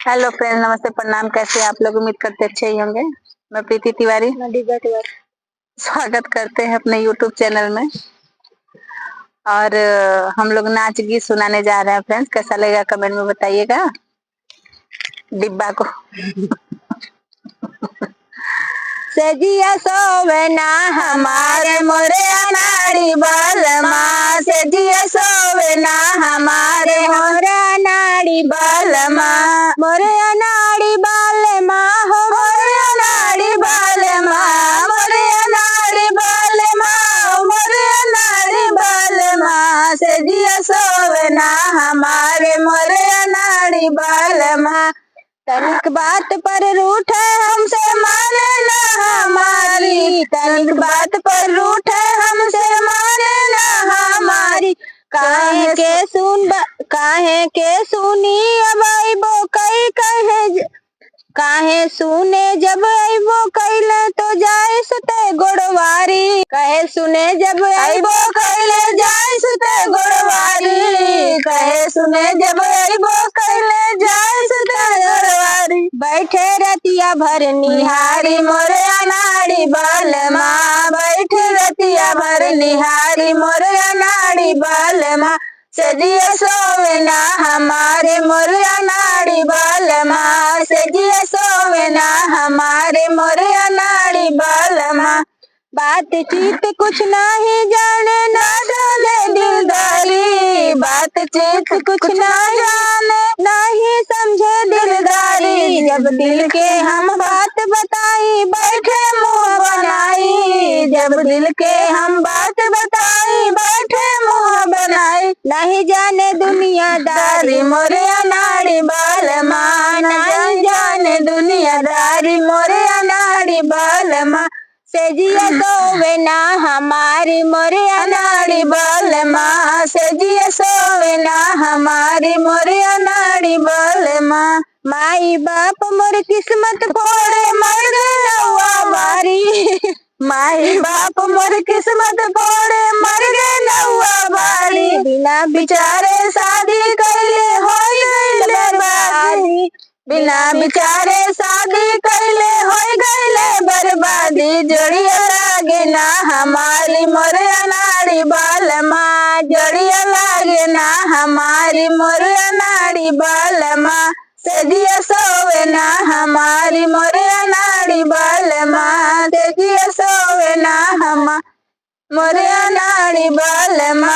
Hello friend, नमस्ते, प्रणाम। कैसे हैं आप लोग? उम्मीद करते अच्छे ही होंगे। मैं प्रीति तिवारी स्वागत करते हैं अपने यूट्यूब चैनल में। और हम लोग नाच गीत सुनाने जा रहे हैं फ्रेंड्स। कैसा लगेगा कमेंट में बताइएगा। डिब्बा को सजिया सोवना हमारे मोरे अनाड़ी बलमा, सजिया सोवना हमारे मोरे अनाड़ी बलमा, मोरे अनाड़ी बलमा हो मोरे अनाड़ी बलमा, मोरे अनाड़ी बलमा हो मोरे अनाड़ी बलमा, सजिया सोवना हमारे मोरे अनाड़ी बलमा। तनिक बात पर रूठे हमसे माने ना हमारी, तनिक बात पर रूठे हमसे माने ना हमारी। काहे के सुनी अब आइबो कई कहे, काहे सुने जब आइबो कैले तो जाए सुते गोड़वारी, कहे सुने जब आइबो कैले जाए सुते गोड़वारी, कहे सुने जब आइबो कैले जाए सुते गोड़वारी। बैठे रतिया भर निहारी मोरे अनाड़ी बलमा, बैठे रतिया भर निहारी मोरे अनाड़ी बलमा, सजिया सोवना हमारे मोरे अनाड़ी बलमा, सजिया सोवना हमारे मोरे अनाड़ी बलमा। बातचीत कुछ नहीं जाने ना जाने दिलदारी, बातचीत कुछ ना जाने नहीं समझे दिलदारी। जब दिल के हम बात बताई बैठे मुँह बनाई, जब दिल के हम बात बताई बैठे मुँह बनाई। नहीं जाने दुनियादारी मोरे अनाड़ी बलमा, नहीं जाने दुनियादारी मोरे अनाड़ी बलमा, सजिया सोवना हमारी मोरे अनाड़ी बलमा, सजिया सोवना हमारी मोरे अनाड़ी बलमा। माई बाप मोर किस्मत फोड़े मर गए नौआ बारी, माई बाप मोर किस्मत फोड़े मर गए नौआ बारी। बिना बिचारे शादी कैले हो गइल बर्बादी, बिना बिचारे शादी कैले हो गइल बर्बादी। जोड़िया लागे ना हमारी मोरे अनाड़ी बलमा, जोड़िया लागे ना हमारी मोरे अनाड़ी बलमा, सजिया सोवना हमारी मोरे अनाड़ी बलमा, सजिया सोवना हम मोरे अनाड़ी बलमा।